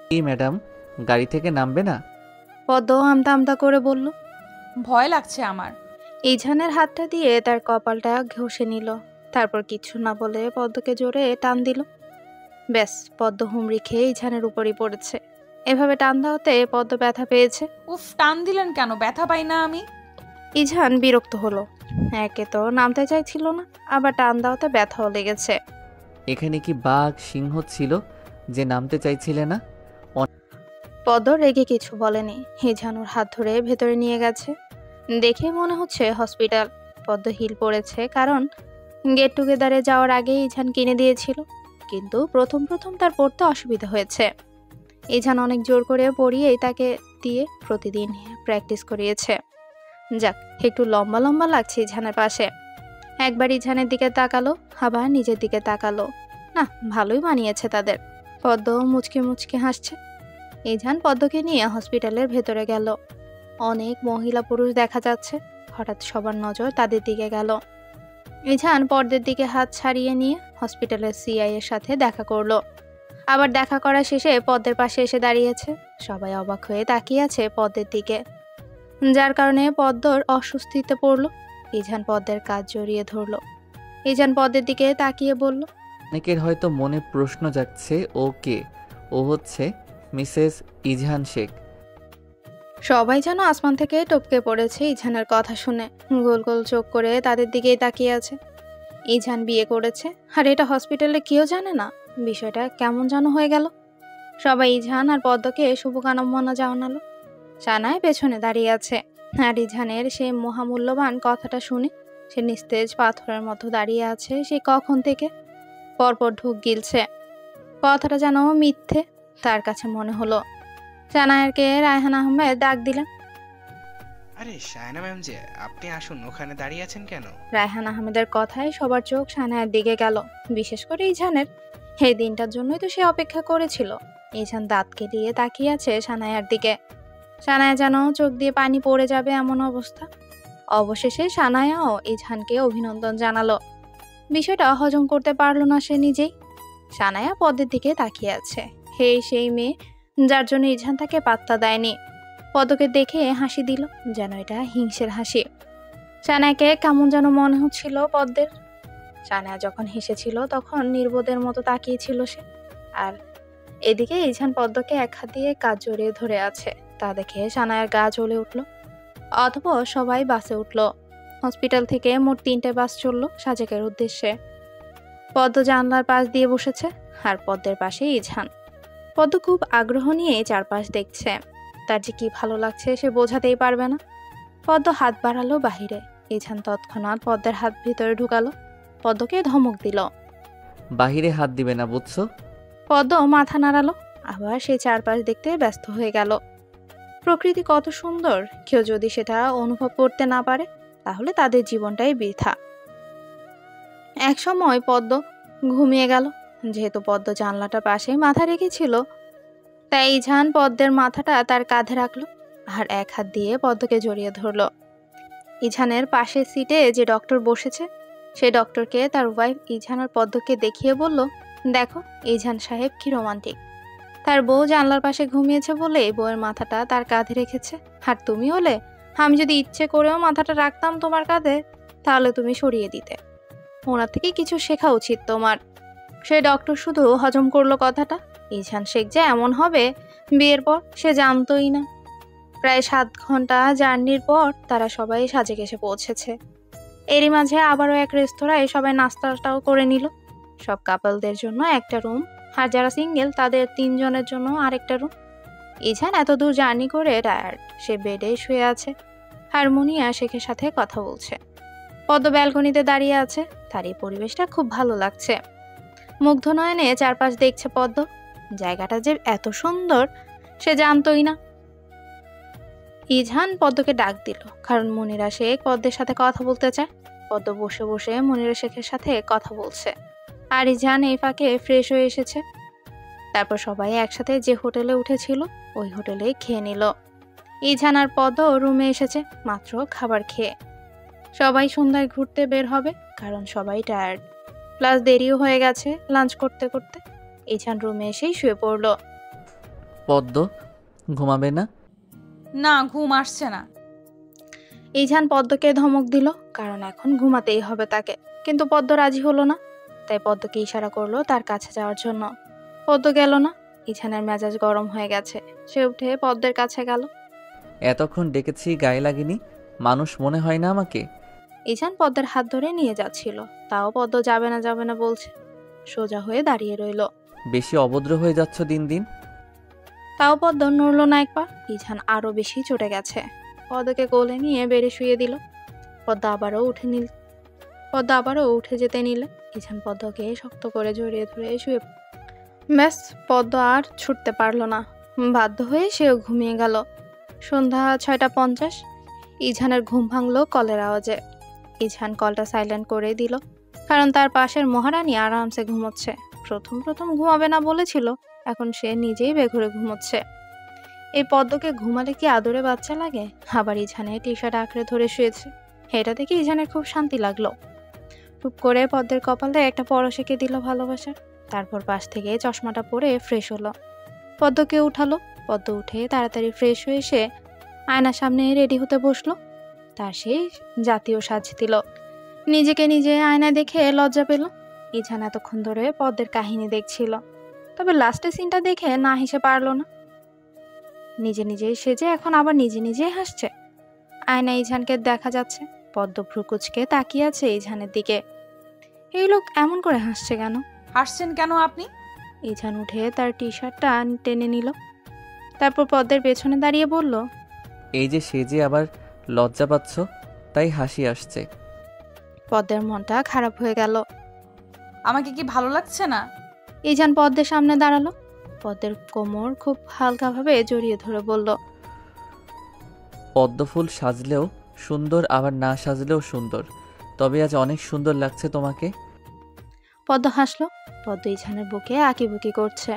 কি ম্যাডাম, গাড়ি থেকে নামবে না? পদ্ম আমতা আমতা করে বলল। ভয় লাগছে আমার। ইঝানের হাতটা দিয়ে তার কপালটা ঘষে নিল, তারপর কিছু না বলে পদ্মকে জোরে টান দিল। ব্যাস, পদ্ম হুমড়ি খেয়ে ইঝানের উপরই পড়েছে। এভাবে টান দেওয়াতে পদ্ম ব্যথা পেয়েছে। উফ, টান দিলেন কেন? ব্যথা পাই না আমি। ইঝান বিরক্ত হলো। একে তো নামতে চাইছিল না, আবার টান দেওয়াতে ব্যথাও লেগেছে। এখানে কি বাঘ সিংহ ছিল যে নামতে চাইছিলে না? পদ্ম রেগে কিছু বলেনি। ইঝানুর হাত ধরে ভেতরে নিয়ে গেছে। দেখে মনে হচ্ছে হসপিটাল। পদ্ম হিল পড়েছে, কারণ গেট টুগেদারে যাওয়ার আগে ইঝান কিনে দিয়েছিল। কিন্তু প্রথম প্রথম তার পড়তে অসুবিধা হয়েছে। ইঝান অনেক জোর করে পড়িয়েই তাকে দিয়ে প্রতিদিন প্র্যাকটিস করিয়েছে। যাক, একটু লম্বা লম্বা লাগছে ইঝানের পাশে। একবার ইঝানের দিকে তাকালো, আবার নিজের দিকে তাকালো। না, ভালোই মানিয়েছে তাদের। পদ্ম মুচকে মুচকে হাসছে। ইঝান পদ্মকে নিয়ে হসপিটালের ভেতরে গেল। অনেক মহিলা পুরুষ দেখা যাচ্ছে। হঠাৎ সবার নজর তাদের দিকে গেল। ইঝান পর্দার দিকে হাত ছাড়িয়ে নিয়ে হসপিটালের সিআই এর সাথে দেখা করলো। আবার দেখা করা শেষে পদ্মের পাশে এসে দাঁড়িয়েছে। সবাই অবাক হয়ে তাকিয়ে আছে পদ্মের দিকে, যার কারণে পদ্মর অস্বস্তিতে পড়ল। ইঝান পদ্মের কাজ জড়িয়ে ধরল। ইঝান পদ্মের দিকে তাকিয়ে বলল, অনেকের হয়তো মনে প্রশ্ন জাগছে, ও কে? ও হচ্ছে মিসেস ইজহান শেখ। সবাই যেন আসমান থেকে টপকে পড়েছে ইঝানের কথা শুনে। গোল গোল চোখ করে তাদের দিকেই তাকিয়ে আছে। ইঝান বিয়ে করেছে, আর এটা হসপিটালে কেউ জানে না? বিষয়টা কেমন যেন হয়ে গেল। সবাই ইঝান আর পদ্মকে শুভকামনা জানালো। সানায় পেছনে দাঁড়িয়ে আছে, আর ইঝানের সেই মহামূল্যবান কথাটা শুনে সে নিস্তেজ পাথরের মতো দাঁড়িয়ে আছে। সে কখন থেকে পরপর ঢোক গিলছে। কথাটা যেন মিথ্যে তার কাছে মনে হলো। সানায়ারকে রায়হান আহমেদ ডাক দিলেন। আরে শায়না ম্যাম যে, আপনি আসুন, ওখানে দাঁড়িয়ে আছেন কেন? রায়হান আহমেদের কথায় সবার চোখ সানায়ার দিকে গেল, বিশেষ করে ইঝানের। এই দিনটার জন্যই তো সে অপেক্ষা করেছিল। ইঝান দাঁত কেলিয়ে তাকিয়ে আছে সানায়ার দিকে। সানায়া যেন চোখ দিয়ে পানি পড়ে যাবে এমন অবস্থা। অবশেষে সানায়াও ইঝানকে অভিনন্দন জানালো। বিষয়টা হজম করতে পারল না সে নিজেই। সানায়া পদ্মের দিকে তাকিয়ে আছে। সেই মেয়ে যার জন্য ইঝান তাকে পাত্তা দেয়নি। পদ্মকে দেখে হাসি দিল, যেন এটা হিংসের হাসি। সানায়াকে কেমন যেন মনে হচ্ছিল পদ্মের। সানায়া যখন হেসেছিল তখন নির্বোধের মতো তাকিয়েছিল সে। আর এদিকে ইঝান পদ্মকে এক হাত দিয়ে কাজ জড়িয়ে ধরে আছে। তা দেখে সানায়ার গা জ্বলে উঠল। অতঃপর সবাই বাসে উঠল। হসপিটাল থেকে মোট 3টে বাস চলল সাজেকের উদ্দেশ্যে। পদ্ম জানলার পাশ দিয়ে বসেছে, আর পদ্মের পাশে ইঝান। পদ্ম খুব আগ্রহ নিয়ে চারপাশ দেখছে। তার যে কি ভালো লাগছে সে বোঝাতেই পারবে না। পদ্ম হাত বাড়ালো বাহিরে। ইঝান তৎক্ষণাৎ পদ্মের হাত ভিতরে ঢুকালো, পদ্মকে ধমক দিল। বাহিরে হাত দিবে না, বুঝছো? পদ্ম মাথা নাড়ালো, আবার সে চারপাশ দেখতে ব্যস্ত হয়ে গেল। প্রকৃতি কত সুন্দর, কেউ যদি সেটা অনুভব করতে না পারে তাহলে তাদের জীবনটাই বৃথা। এক সময় পদ্ম ঘুমিয়ে গেল। যেহেতু পদ্ম জানলাটা পাশে মাথা রেখেছিল, তাই ইঝান পদ্মের মাথাটা তার কাঁধে রাখলো, আর এক হাত দিয়ে পদ্মকে জড়িয়ে ধরলো। ইঝানের পাশের সিটে যে ডক্টর বসেছে, সেই ডক্টরকে তার ওয়াইফ ইঝান আর পদ্মকে দেখিয়ে বলল, দেখো ইঝান সাহেব কি রোমান্টিক। তার বউ জানলার পাশে ঘুমিয়েছে বলে বউয়ের মাথাটা তার কাঁধে রেখেছে। আর তুমি হলে, আমি যদি ইচ্ছে করেও মাথাটা রাখতাম তোমার কাঁধে, তাহলে তুমি সরিয়ে দিতে। ওনার থেকে কিছু শেখা উচিত তোমার। সে ডক্টর শুধু হজম করলো কথাটা। ইঝান শেখ যে এমন হবে বিয়ের পর সে জানতোই না। প্রায় 7 ঘন্টা জার্নির পর তারা সবাই সাজেক এসে পৌঁছেছে। এরই মাঝে আবারও এক রেস্তোরাঁয় সবাই নাস্তাটাও করে নিল। সব কাপলদের জন্য একটা রুম, আর যারা সিঙ্গেল তাদের 3 জনের জন্য আরেকটা রুম। ইঝান এত দূর জার্নি করে টায়ার্ড, সে বেডে শুয়ে আছে। হারমোনিয়া শেখের সাথে কথা বলছে। পদ্ম ব্যালকনিতে দাঁড়িয়ে আছে, তার এই পরিবেশটা খুব ভালো লাগছে। মুগ্ধ নয়নে চারপাশ দেখছে পদ্ম। জায়গাটা যে এত সুন্দর সে জানতোই না। ইঝান পদ্মকে ডাক দিল, কারণ মনিরা শেখ পদ্মের সাথে কথা বলতে চায়। পদ্ম বসে বসে মনিরা শেখের সাথে কথা বলছে, আর ইঝান এই ফাঁকে ফ্রেশ হয়ে এসেছে। তারপর সবাই একসাথে যে হোটেলে উঠেছিল ওই হোটেলেই খেয়ে নিল। ইঝান আর পদ্ম রুমে এসেছে মাত্র খাবার খেয়ে। সবাই সন্ধ্যায় ঘুরতে বের হবে, কারণ সবাই টায়ার্ড, প্লাস দেরিও হয়ে গেছে লাঞ্চ করতে করতে। ইঝান রুমে এসেই শুয়ে পড়ল। পদ্ম, ঘুমাবে না? না, ঘুম আসছে না। ইজান পদ্মকে ধমক দিল, কারণ এখন ঘুমাতেই হবে তাকে। কিন্তু পদ্ম রাজি হলো না, তাই পদ্মকে ইশারা করলো তার কাছে যাওয়ার জন্য। পদ্ম গেল না। ইজানের মেজাজ গরম হয়ে গেছে। সে উঠে পদ্মের কাছে গেল। এতক্ষণ ডেকেছি, গায়ে লাগেনি? মানুষ মনে হয় না আমাকে? ইজান পদ্মের হাত ধরে নিয়ে যাচ্ছিল, তাও পদ্ম যাবে না যাবে না বলছে। সোজা হয়ে দাঁড়িয়ে রইল। বেশি অভদ্র হয়ে যাচ্ছ দিন দিন। তাও পদ্ম নড়ল না একবার। ইজান আরো বেশি চটে গেছে। পদ্মকে কোলে নিয়ে বেড়ে শুয়ে দিল। পদ্ম আবারও উঠে যেতে নিলে ইজান পদ্মকে শক্ত করে জড়িয়ে ধরে শুয়ে ব্যাস, পদ্ম আর ছুটতে পারল না। বাধ্য হয়ে সেও ঘুমিয়ে গেল। সন্ধ্যা 6:50। ইজানের ঘুম ভাঙলো কলের আওয়াজে। ইজান কলটা সাইলেন্ট করে দিল, কারণ তার পাশের মহারানী আরামসে ঘুমোচ্ছে। প্রথম প্রথম ঘুমাবে না বলেছিল, এখন সে নিজেই বেঘরে ঘুমোচ্ছে। এই পদ্মকে ঘুমালে কি আদরে বাচ্চা লাগে? আবার ইজানের টি শার্ট আঁকড়ে ধরে শুয়েছে। এটা দেখে ইজানের খুব শান্তি লাগলো। টুপ করে পদ্মের কপালে একটা পরশ এঁকে দিল ভালোবাসার। তারপর পাশ থেকে চশমাটা পরে ফ্রেশ হলো। পদ্মকে উঠালো। পদ্ম উঠে তাড়াতাড়ি ফ্রেশ হয়ে এসে আয়নার সামনে রেডি হতে বসলো। তার সেই জাতীয় সাজ দিল। নিজেকে নিজে আয়নায় দেখে লজ্জা পেল। ইজান এতক্ষণ ধরে পদ্মের কাহিনী দেখছিল, তবে লাস্টের সিনটা দেখে না হেসে পারলো না। নিজে নিজেই সেজে এখন আবার নিজে নিজেই হাসছে। আয়নায় ইজানকে দেখা যাচ্ছে। পদ্ম ভ্রুকুচকে তাকিয়ে আছে ইজানের দিকে। এই লোক এমন করে হাসছে কেন? হাসছেন কেন আপনি? ইজান উঠে তার টি শার্টটা টেনে নিল। তারপর পদ্মের পেছনে দাঁড়িয়ে বলল, এই যে সেজে আবার লজ্জা পাচ্ছ, তাই হাসি আসছে। পদ্মের মনটা খারাপ হয়ে গেল। আমাকে কি ভালো লাগছে না? ইজান পদ্মের সামনে দাঁড়ালো। পদ্মের কোমর খুব হালকাভাবে জড়িয়ে ধরে বলল, পদ্মফুল সাজলেও সুন্দর, আবার না সাজলেও সুন্দর, তবে আজ অনেক সুন্দর লাগছে তোমাকে। পদ্ম হাসলো। পদ্ম ইজানের বুকে আঁকিবুকি করছে।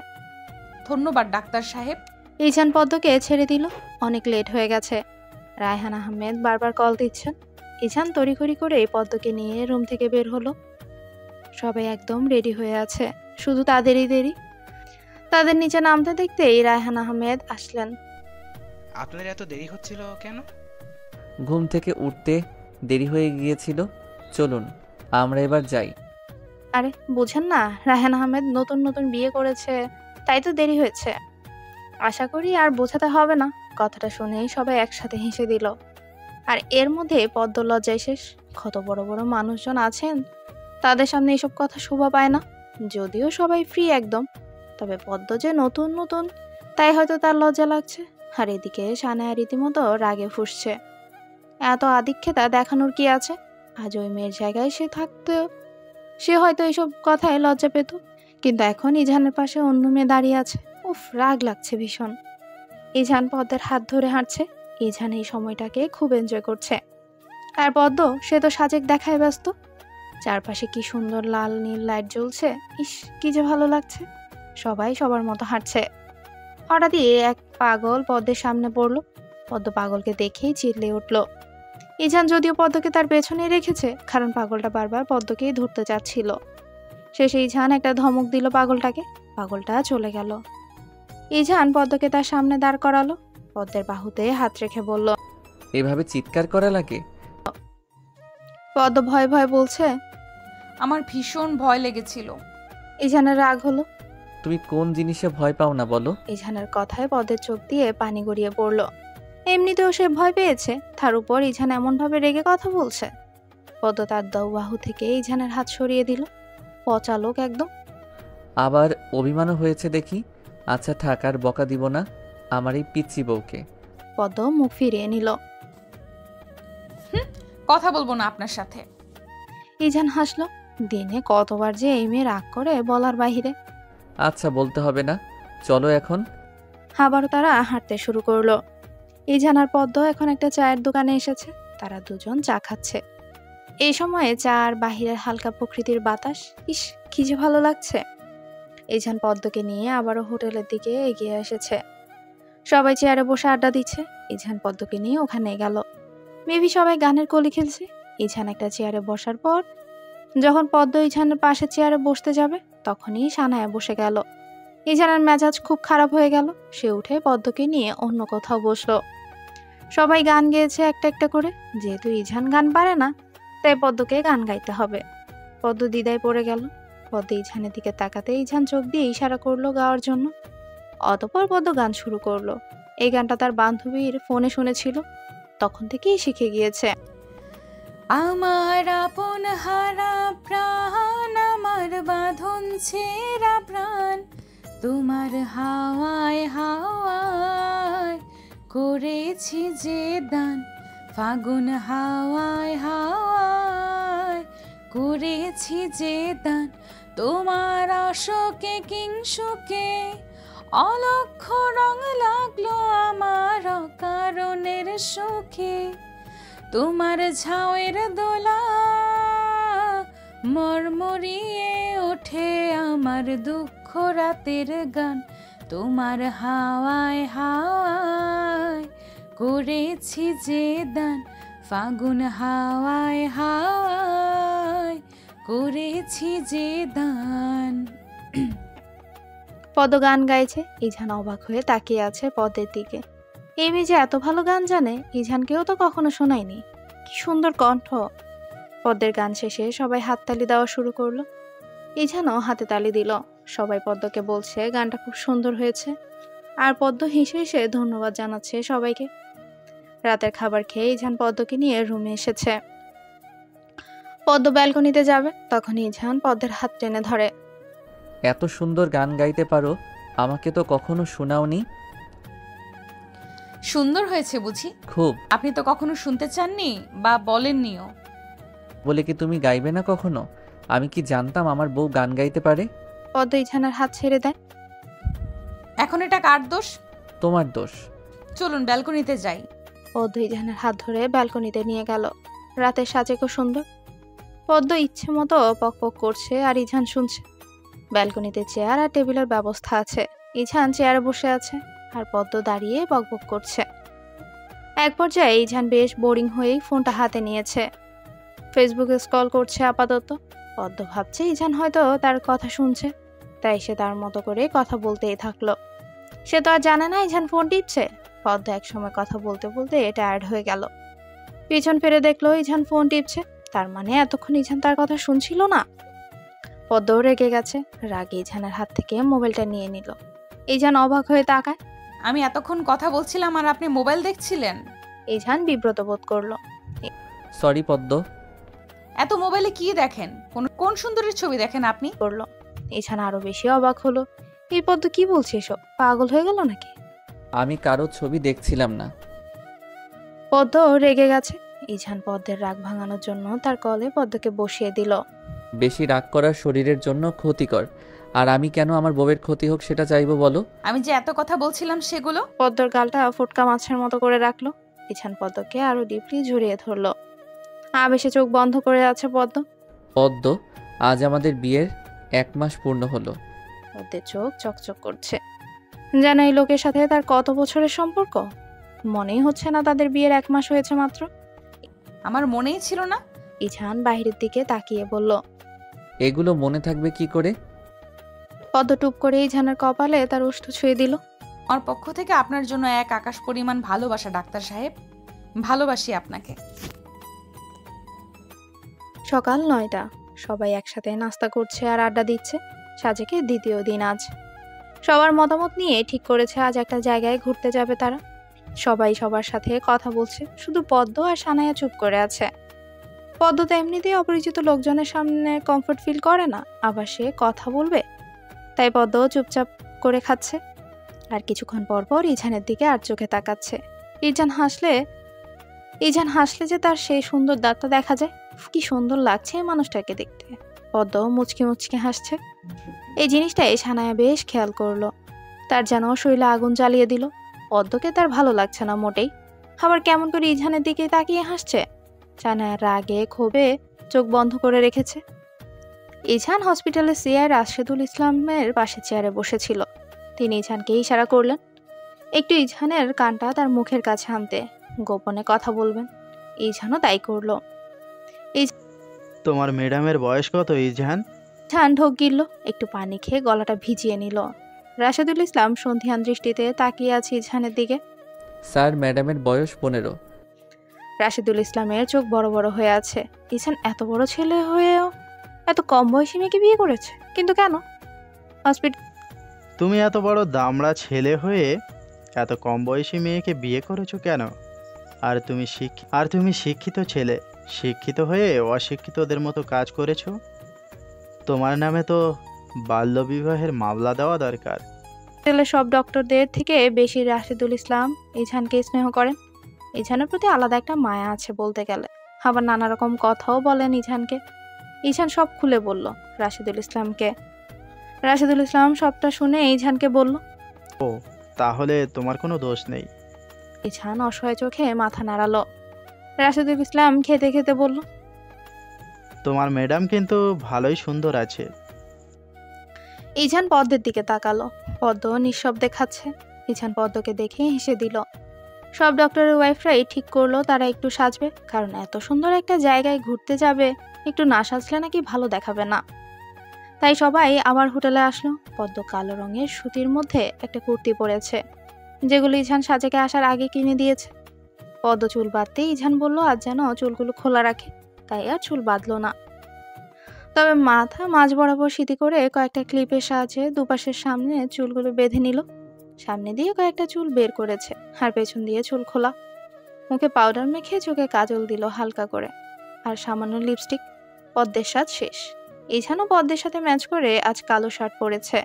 ধন্যবাদ ডাক্তার সাহেব। ইজান পদ্মকে ছেড়ে দিল। অনেক লেট হয়ে গেছে। রায়হান আহমেদ বারবার কল দিচ্ছেন। ইজান তড়িঘড়ি করে পদ্মকে নিয়ে রুম থেকে বের হলো। সবাই একদম রেডি হয়ে আছে, শুধু তাদেরই দেরি। তাদের নিচে নামতে দেখতেই রায়হান আহমেদ আসলেন। আপনাদের এত দেরি হচ্ছিল কেন? ঘুম থেকে উঠতে দেরি হয়ে গিয়েছিল। চলুন আমরা এবার যাই। আরে বুঝেন না, রায়হান আহমেদ নতুন নতুন বিয়ে করেছে, তাই তো দেরি হয়েছে। আশা করি আর বোঝাতে হবে না। কথাটা শুনেই সবাই একসাথে হেসে দিল। আর এর মধ্যে পদ্ম লজ্জায় শেষ। কত বড় বড় মানুষজন আছেন, তাদের সামনে এসব কথা শোভা পায় না। যদিও সবাই ফ্রি একদম, তবে পদ্ম যে নতুন নতুন, তাই হয়তো তার লজ্জা লাগছে। আর এদিকে সানায়া রীতিমতো রাগে ফুঁসছে। এত আদিক্ষেতা দেখানোর কি আছে? আজ ওই মেয়ের জায়গায় সে থাকতো, সে হয়তো এইসব কথায় লজ্জা পেত। কিন্তু এখন ইজানের পাশে অন্য মেয়ে দাঁড়িয়ে আছে। উফ, রাগ লাগছে ভীষণ। ইজান পদ্মের হাত ধরে হাঁটছে। ইজান এই সময়টাকে খুব এনজয় করছে। আর পদ্ম, সে তো সাজেক দেখায় ব্যস্ত। চারপাশে কি সুন্দর লাল নীল লাইট জ্বলছে। ইস, কি যে ভালো লাগছে। সবাই সবার মতো হাঁটছে। হঠাৎই এক পাগল পদ্মের সামনে পড়লো। পদ্ম পাগলকে দেখেই চিল্লিয়ে উঠল। ইজান যদিও পদ্মকে তার পেছনে রেখেছে, কারণ পাগলটা বারবার পদ্মকেই ধরতে চাচ্ছিল। শেষে ইজান একটা ধমক দিল পাগলটাকে। পাগলটা চলে গেল। ইজান পদ্মকে তার সামনে দাঁড় করালো। পদ্মের বাহুতে হাত রেখে বলল, এভাবে চিৎকার করা লাগে? পদ্ম ভয় ভয় বলছে। আমার ভীষণ ভয় লেগেছিল। ইজানের রাগ হলো। তুমি কোন জিনিসে ভয় পাও না বলো? ইজানের কথায় পদ্মের চোখ দিয়ে পানি গড়িয়ে পড়ল। এমনিতেও সে ভয় পেয়েছে, তার উপর ইজান এমন ভাবে রেগে কথা বলছে। পদ্ম তার বাহু থেকে ইজানের হাত সরিয়ে দিল। পচা লোক একদম। আবার অভিমানও হয়েছে দেখি। আচ্ছা থাক, আর বকা দিব না আমার এই পিচ্চি বউকে। পদ্ম মুখ ফিরিয়ে নিল। কথা বলবো না আপনার সাথে। ইজান হাসলো। দিনে কতবার যে এই মেয়ে রাগ করে বলার বাহিরে। আচ্ছা বলতে হবে না, চলো এখন। আবারও তারা হাঁটতে শুরু করলো। ইজান আর পদ্ম এখন একটা চায়ের দোকানে এসেছে। তারা দুজন চা খাচ্ছে। এই সময়ে চা আর বাহিরের হালকা প্রকৃতির বাতাস, ইস কি যে ভালো লাগছে। ইজান পদ্মকে নিয়ে আবারও হোটেলের দিকে এগিয়ে এসেছে। সবাই চেয়ারে বসে আড্ডা দিচ্ছে। ইজান পদ্মকে নিয়ে ওখানে গেল। মেবি সবাই গানের কলি খেলছে। ইজান একটা চেয়ারে বসার পর যখন পদ্ম ইজানের পাশে চেয়ারে বসতে যাবে, তখনই সানায়া বসে গেল। ইজানের মেজাজ খুব খারাপ হয়ে গেল। সে উঠে পদ্মকে নিয়ে অন্য কোথাও বসলো। সবাই গান গেয়েছে একটা একটা করে। যেহেতু ইজান গান পারে না, তাই পদ্মকে গান গাইতে হবে। পদ্ম দ্বিধায় পড়ে গেল। পদ্ম ইজানের দিকে তাকাতে ইজান চোখ দিয়ে ইশারা করলো গাওয়ার জন্য। অতঃপর পদ্ম গান শুরু করলো। এই গানটা তার বান্ধবীর ফোনে শুনেছিল, তখন থেকেই শিখে গিয়েছে। আমার আপন হারা প্রাণ, আমার বাঁধন ছেঁড়া প্রাণ, তোমার হাওয়ায় হাওয়ায় করেছি যে দান, ফাগুন হাওয়ায় হাওয়ায় করেছি যে দান, তোমার অশোকে কিংসুকে অলক্ষ রং লাগলো আমার অকারণের সুখে, তোমার ঝাউয়ের দোলা মরমরিয়ে ওঠে আমার দুঃখ রাতের গান, তোমার হাওয়ায় হাওয়ায় করেছি যে দান, ফাগুন হাওয়ায় হাওয়ায় করেছি যে দান। পদ্ম গান গাইছে। ইজান অবাক হয়ে তাকিয়ে আছে পদ্মের দিকে। এই মেয়ে যে এত ভালো গান জানে, ইজানকেও তো কখনো শোনায়নি। কি সুন্দর কণ্ঠ। পদ্মের গান শেষে সবাই হাততালি দেওয়া শুরু করলো। ইজানও হাতে তালি দিল। সবাই পদ্মকে বলছে গানটা খুব সুন্দর হয়েছে, আর পদ্ম হেসে হেসে ধন্যবাদ জানাচ্ছে সবাইকে। রাতের খাবার খেয়ে ইজান পদ্মকে নিয়ে রুমে এসেছে। পদ্ম ব্যালকনিতে যাবে, তখন ইজান পদ্মের হাত টেনে ধরে। এত সুন্দর গান গাইতে পারো, আমাকে তো কখনো শোনাওনি। সুন্দর হয়েছে বুঝি? খুব। আপনি তো কখনো শুনতে চাননি বা বলেননিও। বলে কি তুমি গাইবে না কখনো? আমি কি জানতাম আমার বউ গান গাইতে পারে? পদ্ম ইজানের হাত ছেড়ে দেয়। এখন এটা কার দোষ? তোমার দোষ। চলুন ব্যালকনিতে যাই। পদ্ম ইজানের হাত ধরে ব্যালকনিতে নিয়ে গেল। রাতের সাজে খুব সুন্দর। পদ্ম ইচ্ছে মতো পকপক করছে আর ইজান শুনছে। ব্যালকনিতে চেয়ার আর টেবিলের ব্যবস্থা আছে। ইজান চেয়ারে বসে আছে আর পদ্ম দাঁড়িয়ে বকবক করছে। এক পর্যায়ে ইজান বেশ বোরিং হয়েই ফোনটা হাতে নিয়েছে। ফেসবুকে স্ক্রল করছে আপাতত। পদ্ম ভাবছে ইজান হয়তো তার কথা শুনছে, তাই সে তার মতো করে কথা বলতেই থাকলো। সে তো আর জানে না ইজান ফোন টিপছে। পদ্ম একসময় কথা বলতে বলতে টায়ার্ড হয়ে গেল। পিছন ফিরে দেখলো ইজান ফোন টিপছে। তার মানে এতক্ষণ ইজান তার কথা শুনছিল না। পদ্মও রেগে গেছে। রাগে ইজানের হাত থেকে মোবাইলটা নিয়ে নিল। ইজান অবাক হয়ে তাকায়। আমি এতক্ষণ কথা বলছিলাম আর আপনি মোবাইল দেখছিলেন? ইজান বিব্রত বোধ করলো। সরি পদ্ম। এত মোবাইলে কি দেখেন? কোন সুন্দরীর ছবি দেখেন আপনি? করলো। ইজান আরো বেশি অবাক হলো। এই পদ্ম কি বলছে এসব? পাগল হয়ে গেল নাকি? আমি কারো ছবি দেখছিলাম না। পদ্ম রেগে গেছে। ইজান পদ্মের রাগ ভাঙানোর জন্য তার কলে পদ্মকে বসিয়ে দিল। বেশি রাগ করা শরীরের জন্য ক্ষতিকর, আর আমি কেন আমার বউয়ের ক্ষতি হোক সেটা চাইবো বলো? আমি যে এত কথা বলছিলাম সেগুলো। পদ্মর গালটা ফুটকা মাছের মতো করে রাখলো। ইজান পদ্মকে আরো ডিপলি জড়িয়ে ধরলো। আবেশে চোখ বন্ধ করে আছে পদ্ম। পদ্ম, আজ আমাদের বিয়ের 1 মাস পূর্ণ হলো। পদ্মের চোখ চকচক করছে। যেন এই লোকের সাথে তার কত বছরের সম্পর্ক। মনেই হচ্ছে না তাদের বিয়ের 1 মাস হয়েছে মাত্র। আমার মনেই ছিল না। ইজান বাইরের দিকে তাকিয়ে বলল। এগুলো মনে থাকবে কি করে? পদ্ম টুপ করে ইজানের কপালে তার ওষ্ঠ ছুঁয়ে দিল। আমার পক্ষ থেকে আপনার জন্য এক আকাশ পরিমাণ ভালোবাসা ডাক্তার সাহেব। ভালোবাসি আপনাকে। সকাল 9টা। সবাই একসাথে নাস্তা করছে আর আড্ডা দিচ্ছে। সাজেকে দ্বিতীয় দিন আজ। সবার মতামত নিয়ে ঠিক করেছে আজ একটা জায়গায় ঘুরতে যাবে তারা। সবাই সবার সাথে কথা বলছে, শুধু পদ্ম আর সানায়া চুপ করে আছে। পদ্ম তো এমনিতেই অপরিচিত লোকজনের সামনে কমফোর্ট ফিল করে না, আবার সে কথা বলবে। তাই পদ্ম চুপচাপ করে খাচ্ছে। আর কিছুক্ষণ পর পর ইজানের দিকে আর চোখে তাকাচ্ছে। ইজান হাসলে যে তার সেই সুন্দর দাঁতটা দেখা যায়। কি সুন্দর লাগছে এই মানুষটাকে দেখতে। পদ্ম মুচকি মুচকি হাসছে। এই জিনিসটাই সানায়া বেশ খেয়াল করলো। তার যেন শরীরে আগুন জ্বালিয়ে দিল। পদ্মকে তার ভালো লাগছে না মোটেই। আবার কেমন করে ইজানের দিকে তাকিয়ে হাসছে। সানায়া রাগে ক্ষোভে চোখ বন্ধ করে রেখেছে। ইজান হসপিটালে সিআই রাশেদুল ইসলামের পাশে চেয়ারে বসেছিল। তিনি ইজানকে ইশারা করলেন একটু ইজানের কানটা তার মুখের কাছে আনতে, গোপনে কথা বলবেন। ইজানও তাই করলো। তোমার ম্যাডামের বয়স কত ইজান? ইজান ঢোক গিলল, একটু পানি খেয়ে গলাটা ভিজিয়ে নিল। রাশেদুল ইসলাম সন্ধিহান দৃষ্টিতে তাকিয়ে আছে ইজহানের দিকে। স্যার, ম্যাডামের বয়স 15। রাশেদুল ইসলামের চোখ বড় বড় হয়ে আছে। ইজহান এত বড় ছেলে হয়েও এত কম বয়সী মেয়েকে বিয়ে করেছে, কিন্তু কেন? হসপিটাল তুমি এত বড় দামড়া ছেলে হয়ে এত কম বয়সী মেয়েকে বিয়ে করেছো কেন? আর তুমি শিক্ষিত ছেলে, শিক্ষিত হয়ে অশিক্ষিতদের মতো কাজ করেছো। তোমার নামে তো বাল্যবিবাহের মামলা দেওয়া দরকার। সব ডক্টরদের থেকে বেশি রাশেদুল ইসলাম ইজহানকে স্নেহ করেন। ইজহানের প্রতি আলাদা একটা মায়া আছে বলতে গেলে। আবার নানা রকম কথাও বলেন ইজহানকে। ইজহান সব খুলে বলল রাশেদুল ইসলামকে। রাশেদুল ইসলাম সবটা শুনে ইজহানকে বলল। ও, তাহলে তোমার কোনো দোষ নেই। ইজহান অসহায় চোখে মাথা নাড়ালো। রাশেদুল ইসলাম খেতে খেতে বলল, তোমার ম্যাডাম কিন্তু ভালোই সুন্দর আছে। ইজহান পদ্মের দিকে তাকালো। পদ্ম নিঃশব্দে খাচ্ছে। ইজহান পদ্মকে দেখে হেসে দিল। সব ডক্টরের ওয়াইফরাই ঠিক করলো তারা একটু সাজবে, কারণ এত সুন্দর একটা জায়গায় ঘুরতে যাবে, একটু না সাজলে নাকি ভালো দেখাবে না। তাই সবাই আবার হোটেলে আসলো। পদ্ম কালো রঙের সুতির মধ্যে একটা কুর্তি পরেছে, যেগুলো ইজহান সাজেকে আসার আগে কিনে দিয়েছে। পদ্ম চুল বাঁধতেই ইজহান বলল আজ যেন চুলগুলো খোলা রাখে, তাই আর চুল বাঁধলো না। তবে মাথা মাঝ বরাবর সিঁথি করে কয়েকটা ক্লিপের সাহায্যে দুপাশের সামনে চুলগুলো বেঁধে নিল। সামনে দিয়ে কয়েকটা চুল বের করেছে, আর পেছন দিয়ে চুল খোলা। মুখে পাউডার মেখে চোখে কাজল দিল হালকা করে, আর সামান্য লিপস্টিক। পদ্মের সাজ শেষ। ইজহানও পদ্মের সাথে ম্যাচ করে আজ কালো শার্ট পরেছে।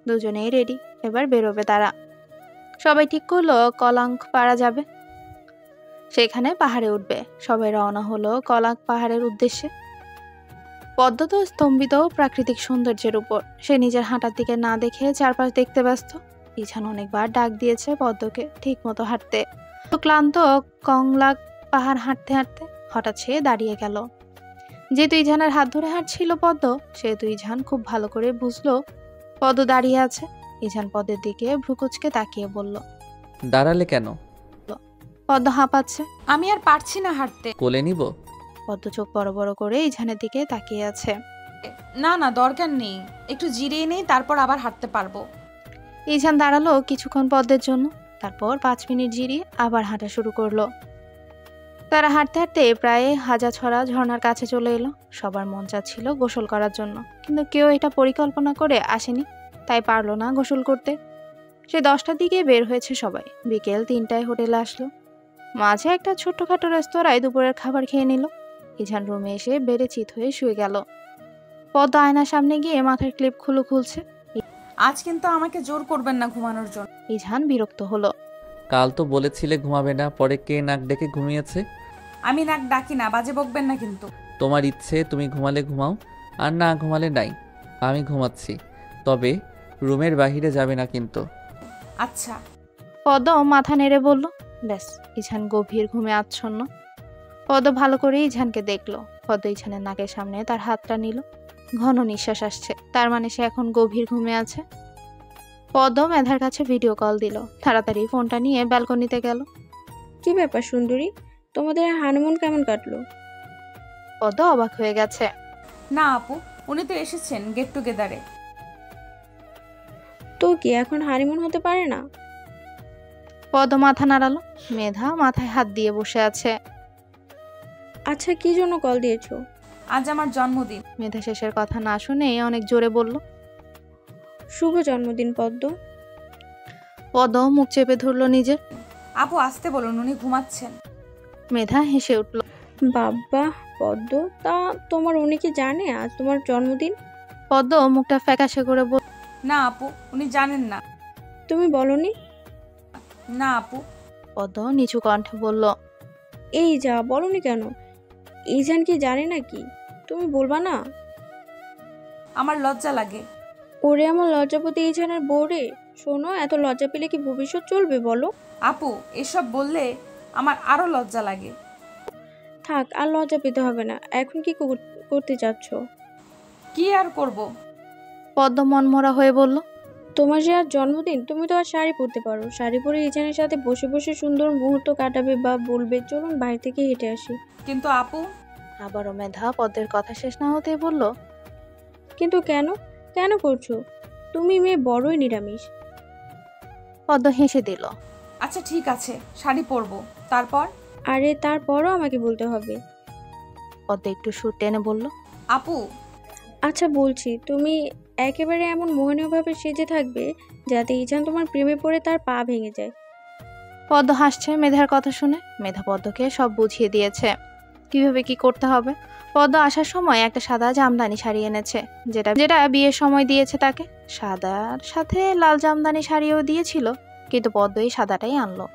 দুজনেই রেডি, এবার বেরোবে তারা। সবাই ঠিক করলো কলাঙ্ক পাড়া যাবে, সেখানে পাহাড়ে উঠবে। সবাই রওনা হলো কলাঙ্ক পাহাড়ের উদ্দেশ্যে। পদ্ম তো স্তম্ভিত প্রাকৃতিক সৌন্দর্যের উপর। সে নিজের হাঁটার দিকে না দেখে চারপাশ দেখতে ব্যস্ত। ইজহান অনেকবার ডাক দিয়েছে পদ্মকে ঠিক মতো হাঁটতে। ক্লান্ত কংলাক পাহাড় হাঁটতে হাঁটতে হঠাৎ সে দাঁড়িয়ে গেল। যেহেতু ইজহানের হাত ধরে হাঁটছিল পদ্ম, সেহেতু ইজহান খুব ভালো করে বুঝলো পদ্ম দাঁড়িয়ে আছে। ইজহান পদ্মের দিকে ভ্রুকুচকে তাকিয়ে বলল, দাঁড়ালে কেন? পদ্ম হাঁপাচ্ছে। আমি আর পারছি না হাঁটতে। কোলে নিব? পদ্ম চোখ বড় বড় করে ইজহানের দিকে তাকিয়ে আছে। না না, দরকার নেই, একটু জিরিয়ে নেই, তারপর আবার হাঁটতে পারবো। ইজহান দাঁড়ালো কিছুক্ষণ পদ্মের জন্য, তারপর 5 মিনিট জিরিয়ে আবার হাঁটা শুরু করলো। তারা হাঁটতে হাঁটতে প্রায় হাজাছড়া ঝর্ণার কাছে চলে এলো। সবার মন চাচ্ছিল গোসল করার জন্য, কিন্তু কেউ এটা পরিকল্পনা করে আসেনি, তাই পারলো না গোসল করতে। সে 10টার দিকে বের হয়েছে সবাই। বিকেল 3টায় হোটেলে আসলো। মাঝে একটা ছোট্টখাটো রেস্তোরাঁয় দুপুরের খাবার খেয়ে নিল। ইজহান রুমে এসে বেড়ে চিত হয়ে শুয়ে গেল। পদ্ম আয়নার সামনে গিয়ে মাথার ক্লিপ খুলছে। আজ কিন্তু আমাকে জোর করবেন না ঘুমানোর জন্য। ইজহান বিরক্ত হলো। কাল তো বলেছিলে ঘুমাবে না, পরে কে নাক ডেকে ঘুমিয়েছে? আমি নাক ডাকি না, বাজে বকবেন না কিন্তু। তোমার ইচ্ছে, তুমি ঘুমালে ঘুমাও, আর না ঘুমালে নাই। আমি ঘুমাচ্ছি, তবে রুমের বাইরে যাবে না কিন্তু। আচ্ছা। পদ্ম মাথা নেড়ে বলল। ব্যাস, ইজহান গভীর ঘুমে আচ্ছন্ন। পদ্ম ভালো করে ইজহানকে দেখলো। পদ্ম ইজহানের নাকের সামনে তার হাতটা নিল। ঘন নিঃশ্বাস আসছে, তার মানে সে এখন গভীর ঘুমে আছে। পদ্ম মেধার কাছে ভিডিও কল দিল। তাড়াতাড়ি ফোনটা নিয়ে ব্যালকনিতে গেল। কি ব্যাপার সুন্দরী, তোমাদের হানিমুন কেমন কাটলো? পদ্ম অবাক হয়ে গেছে। না আপু, উনি তো এসেছেন গেট টুগেদারে। তো কি এখন হানিমুন হতে পারে না? পদ্ম মাথা নাড়ালো। মেধা মাথায় হাত দিয়ে বসে আছে। আচ্ছা, কি জন্য কল দিয়েছো? আজ আমার জন্মদিন। মেধা শেষের কথা না শুনে অনেক জোরে বলল। শুভ জন্মদিন পদ্ম। পদ্ম মুখ চেপে ধরলো নিজের। আপু আসতে বলুন, উনি ঘুমাচ্ছেন। মেধা হেসে উঠল। বাবা পদ্ম, তা তোমার উনি কি জানে আজ তোমার জন্মদিন? পদ্ম মুখটা ফ্যাকাশে করে বলল। না আপু, উনি জানেন না। তুমি বলনি? না আপু। পদ্ম নিচু কণ্ঠে বলল। এই যা, বলনি কেন? ইজান কি জানে নাকি? তুমি বলবা না? আমার লজ্জা লাগে। ওরে আমার লজ্জাপতি ইজানের বউরে, শোনো, এত লজ্জা পেলে কি ভবিষ্যৎ চলবে বলো? আপু, এসব বললে আমার আরো লজ্জা লাগে। থাক, আর লজ্জা পেতে হবে না। এখন কি করতে চাচ্ছ? কি আর করব? পদ্ম মনমরা হয়ে বলল। তোমার যে আজ জন্মদিন, তুমি তো আর শাড়ি পরতে পারো। শাড়ি পরে ইজানের সাথে বসে বসে সুন্দর মুহূর্ত কাটাবে, বা বলবে চলুন বাইরে থেকে হেঁটে আসি। কিন্তু আপু। আবারও মেধা পদ্মের কথা শেষ না হতেই বলল। কিন্তু কেন? কেন করছো? তুমি মেয়ে বড়ই নিরামিষ। পদ্ম হেসে দিল। আচ্ছা ঠিক আছে, শাড়ি পরবো। তারপর? আরে তারপরও আমাকে বলতে হবে। পদ্ম একটু সুর টেনে বলল। আপু, আচ্ছা বলছি, তুমি একেবারে এমন মোহনীয়ভাবে সেজে থাকবে যাতে ইজান তোমার প্রেমে পড়ে তার পা ভেঙে যায়। পদ্ম হাসছে মেধার কথা শুনে। মেধা পদ্মকে সব বুঝিয়ে দিয়েছে কিভাবে কি করতে হবে। পদ্ম আসার সময় একটা সাদা জামদানি শাড়ি এনেছে, যেটা যেটা বিয়ের সময় দিয়েছে তাকে। সাদার সাথে লাল জামদানি শাড়িও দিয়েছিল, কিন্তু পদ্ম এই সাদাটাই আনলো,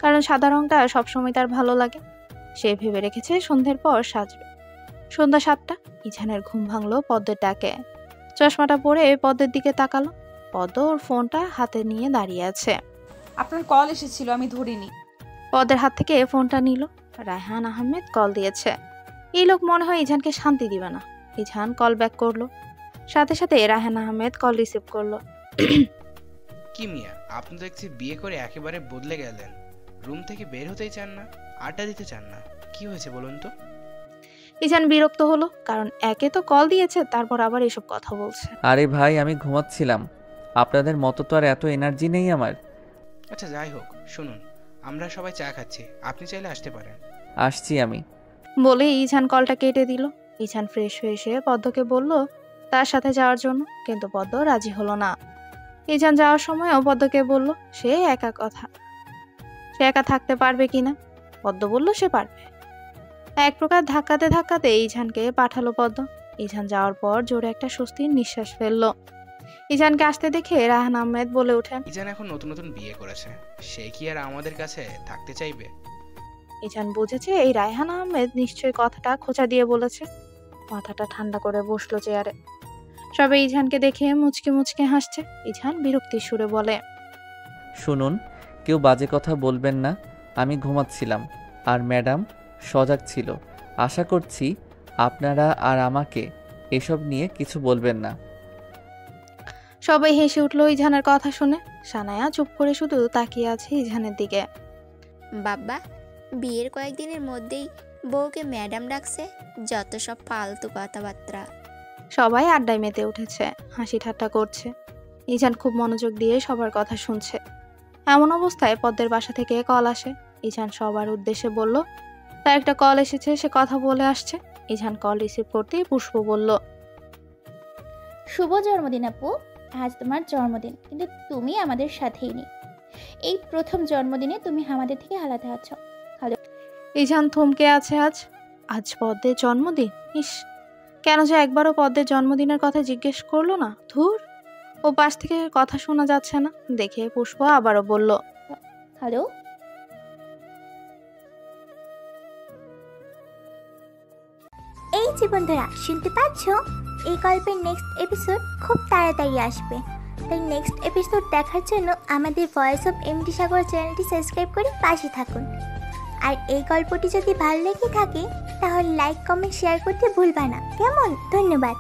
কারণ সাদা রংটা সবসময় তার ভালো লাগে। সে ভেবে রেখেছে সন্ধ্যের পর সাজবে। সন্ধ্যা 7টা, ইছানের ঘুম ভাঙলো পদ্মের ডাকে। চশমাটা পরে পদ্মের দিকে তাকালো। পদ্ম ওর ফোনটা হাতে নিয়ে দাঁড়িয়ে আছে। আপনার কল এসেছিল, আমি ধরিনি। পদ্মের হাত থেকে ফোনটা নিল। রায়হান আহমেদ কল দিয়েছে। এই লোক মনে হয় ইছানকে শান্তি দিবে না। ইছান কল ব্যাক করলো। সাথে সাথে রায়হান আহমেদ কল রিসিভ করলো। কি মিয়া, আপনি তো দেখছি বিয়ে করে একেবারে বদলে গেলেন। রুম থেকে বের হতেই চান না, আড্ডা দিতে চান না, কি হয়েছে বলুন তো? ইছান বিরক্ত হলো, কারণ একে তো কল দিয়েছে, তারপর আবার এসব কথা বলছে। আরে ভাই, আমি ঘুমাচ্ছিলাম। আপনাদের মতো তো আর এত এনার্জি নেই আমার। আচ্ছা যাই হোক, শুনুন, আমরা সবাই চা খাচ্ছি, আপনি চাইলে আসতে পারেন। আসছি আমি। বলে ইছান কলটা কেটে দিল। ইছান ফ্রেশ হয়ে এসে পদ্মকে বলল তার সাথে যাওয়ার জন্য, কিন্তু পদ্ম রাজি হলো না। ইছান যাওয়ার সময়ও পদ্মকে বলল সে একা থাকতে পারবে কিনা। পদ্ম বলল সে পারবে। এক প্রকার ধাক্কাতে ধাক্কাতে ইছানকে পাঠালো পদ্ম। ইছান যাওয়ার পর জোরে একটা স্বস্তির নিঃশ্বাস ফেললো। ইছানকে আসতে দেখে রায়হান আহমেদ বলে ওঠেন, ইজান এখন নতুন নতুন বিয়ে করেছে, সে কি আর আমাদের কাছে থাকতে চাইবে? ইছান বুঝেছে এই রায়হান আহমেদ নিশ্চয়ই কথাটা খোঁচা দিয়ে বলেছে। মাথাটা ঠান্ডা করে বসলো চেয়ারে। সবাই ইছানকে দেখে মুচকে মুচকে হাসছে। ইছান বিরক্তির সুরে বলে, শুনুন, কেউ বাজে কথা বলবেন না। আমি ঘুমাচ্ছিলাম আর ম্যাডাম সজাগ ছিল। আশা করছি আপনারা আর আমাকে এসব নিয়ে কিছু বলবেন না। সবাই হেসে উঠলো ইছানের কথা শুনে। সানায়া চুপ করে শুধু তাকিয়ে আছে ইছানের দিকে। বাবা, বিয়ের কয়েকদিনের মধ্যেই বউকে ম্যাডাম ডাকছে, যত সব ফালতু কথাবার্তা। সবাই আড্ডায় মেতে উঠেছে, হাসি ঠাট্টা করছে। ইছান খুব মনোযোগ দিয়ে সবার কথা শুনছে। এমন অবস্থায় পদ্মের বাসা থেকে কল আসে। ইছান সবার উদ্দেশ্যে বলল তার একটা কল এসেছে, সে কথা বলে আসছে। ইছান কল রিসিভ করতেই পুষ্প বলল, শুভ জন্মদিন আপু। আজ তোমার জন্মদিন, কিন্তু তুমি আমাদের সাথেই নেই। এই প্রথম জন্মদিনে তুমি আমাদের থেকে আলাদা আছো। ইছান থমকে আছে। আজ পদ্মের জন্মদিন। ইস, কেন যে একবারও পদ্মের জন্মদিনের কথা জিজ্ঞেস করলো না। ধুর, ও পাশ থেকে কথা শোনা যাচ্ছে না দেখে পুষ্প আবারও বলল, হ্যালো। এই যে বন্ধুরা, শুনতে পাচ্ছ? এই গল্পের নেক্সট এপিসোড খুব তাড়াতাড়ি আসবে, তাই নেক্সট এপিসোড দেখার জন্য আমাদের ভয়েস অফ এমডি সাগর চ্যানেলটি সাবস্ক্রাইব করে পাশে থাকুন। আর এই গল্পটি যদি ভালো লেগে থাকে তাহলে লাইক, কমেন্ট, শেয়ার করতে ভুলবা না, কেমন? ধন্যবাদ।